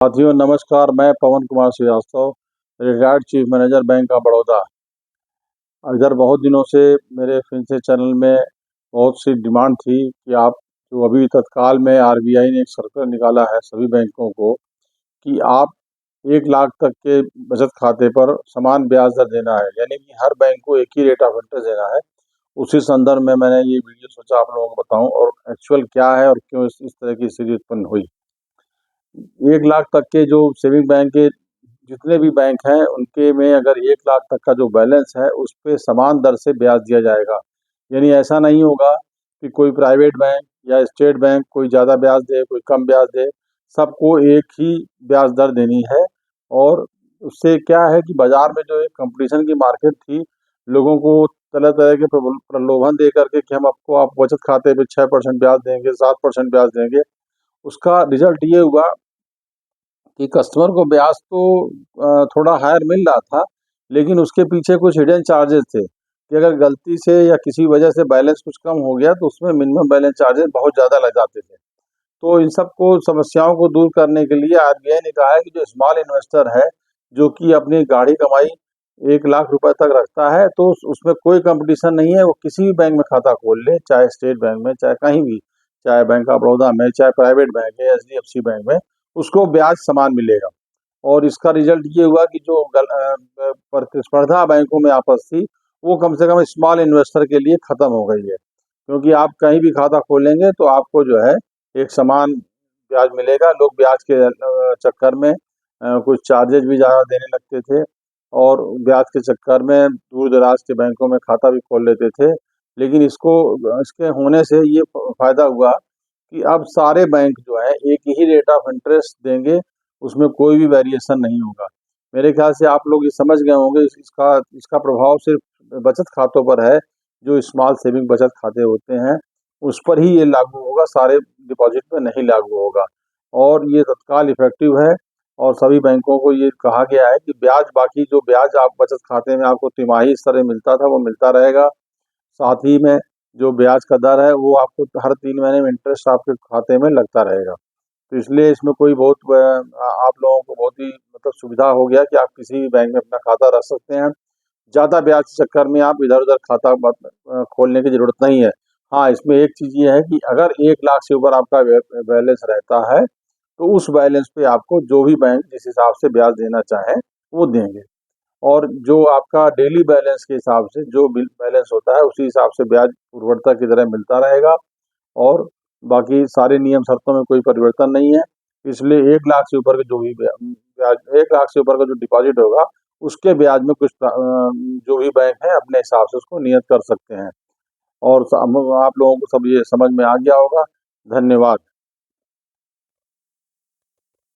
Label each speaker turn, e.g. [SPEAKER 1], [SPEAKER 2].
[SPEAKER 1] साथियों नमस्कार। मैं Pawan Kumar Srivastava, retired chief manager bank of Baroda. इधर बहुत दिनों से मेरे फिनसे चैनल में बहुत सी डिमांड थी कि आप जो अभी तत्काल में आरबीआई ने एक सर्कुलर निकाला है सभी बैंकों को कि आप 1 लाख तक के बचत खाते पर समान ब्याज दर देना है, यानी कि हर बैंक को एक ही रेट ऑफ इंटरेस्ट देना है। उसी संदर्भ में मैंने ये वीडियो सोचा आप लोगों को बताऊं और एक्चुअल क्या है और क्यों इस तरह की स्थिति उत्पन्न हुई। 1 लाख तक के जो सेविंग बैंक के जितने भी बैंक हैं उनके में अगर 1 लाख तक का जो बैलेंस है उस पे समान दर से ब्याज दिया जाएगा। यानी ऐसा नहीं होगा कि कोई प्राइवेट बैंक या स्टेट बैंक कोई ज़्यादा ब्याज दे कोई कम ब्याज दे, सबको एक ही ब्याज दर देनी है। और उससे क्या है कि बाजार में जो एक कंपटीशन की मार्केट थी, लोगों को तरह तरह के प्रलोभन दे करके कि हम आपको आप बचत खाते पे 6% ब्याज देंगे, 7% ब्याज देंगे। उसका रिजल्ट ये हुआ कि कस्टमर को ब्याज तो थोड़ा हायर मिल रहा था, लेकिन उसके पीछे कुछ हिडन चार्जेस थे कि अगर गलती से या किसी वजह से बैलेंस कुछ कम हो गया तो उसमें मिनिमम बैलेंस चार्जेस बहुत ज़्यादा लग जाते थे। तो इन सब को समस्याओं को दूर करने के लिए आरबीआई ने कहा है कि जो स्मॉल इन्वेस्टर है, जो कि अपनी गाढ़ी कमाई 1 लाख रुपए तक रखता है, तो उसमें कोई कंपटीशन नहीं है। वो किसी भी बैंक में खाता खोल ले, चाहे स्टेट बैंक में, चाहे कहीं भी, चाहे बैंक ऑफ बड़ौदा में, चाहे प्राइवेट बैंक है, एचडीएफसी बैंक में, उसको ब्याज समान मिलेगा। और इसका रिजल्ट ये हुआ कि जो प्रतिस्पर्धा बैंकों में आपस थी, वो कम से कम स्मॉल इन्वेस्टर के लिए खत्म हो गई है। क्योंकि आप कहीं भी खाता खोलेंगे तो आपको जो है एक समान ब्याज मिलेगा। लोग ब्याज के चक्कर में कुछ चार्जेज भी ज़्यादा देने लगते थे और ब्याज के चक्कर में दूर दराज के बैंकों में खाता भी खोल लेते थे। लेकिन इसके होने से ये फायदा हुआ कि अब सारे बैंक जो है एक ही रेट ऑफ इंटरेस्ट देंगे, उसमें कोई भी वेरिएशन नहीं होगा। मेरे ख्याल से आप लोग ये समझ गए होंगे इसका इसका प्रभाव सिर्फ बचत खातों पर है। जो स्मॉल सेविंग बचत खाते होते हैं उस पर ही ये लागू होगा, सारे डिपॉजिट पे नहीं लागू होगा। और ये तत्काल इफेक्टिव है और सभी बैंकों को ये कहा गया है कि ब्याज, बाकी जो ब्याज आप बचत खाते में आपको तिमाही इस तरह मिलता था वो मिलता रहेगा। साथ ही में जो ब्याज का दर है वो आपको हर 3 महीने में इंटरेस्ट आपके खाते में लगता रहेगा। तो इसलिए इसमें कोई बहुत आप लोगों को बहुत ही मतलब सुविधा हो गया कि आप किसी भी बैंक में अपना खाता रख सकते हैं। ज़्यादा ब्याज के चक्कर में आप इधर-उधर खाता खोलने की ज़रूरत नहीं है। हाँ, इसमें एक चीज़ ये है कि अगर 1 लाख से ऊपर आपका बैलेंस रहता है, तो उस बैलेंस पे आपको जो भी बैंक जिस हिसाब से ब्याज देना चाहे, वो देंगे। और जो आपका डेली बैलेंस के हिसाब से जो बिल बैलेंस होता है, उसी हिसाब से ब्याज उर्वरता की तरह मिलता रहेगा। और बाकी सारे नियम शर्तों में कोई परिवर्तन नहीं है। इसलिए 1 लाख से ऊपर का जो भी ब्याज, 1 लाख से ऊपर का जो डिपॉजिट होगा, उसके ब्याज में कुछ जो भी बैंक है अपने हिसाब से उसको नियत कर सकते हैं। और आप लोगों को सब ये समझ में आ गया होगा। धन्यवाद।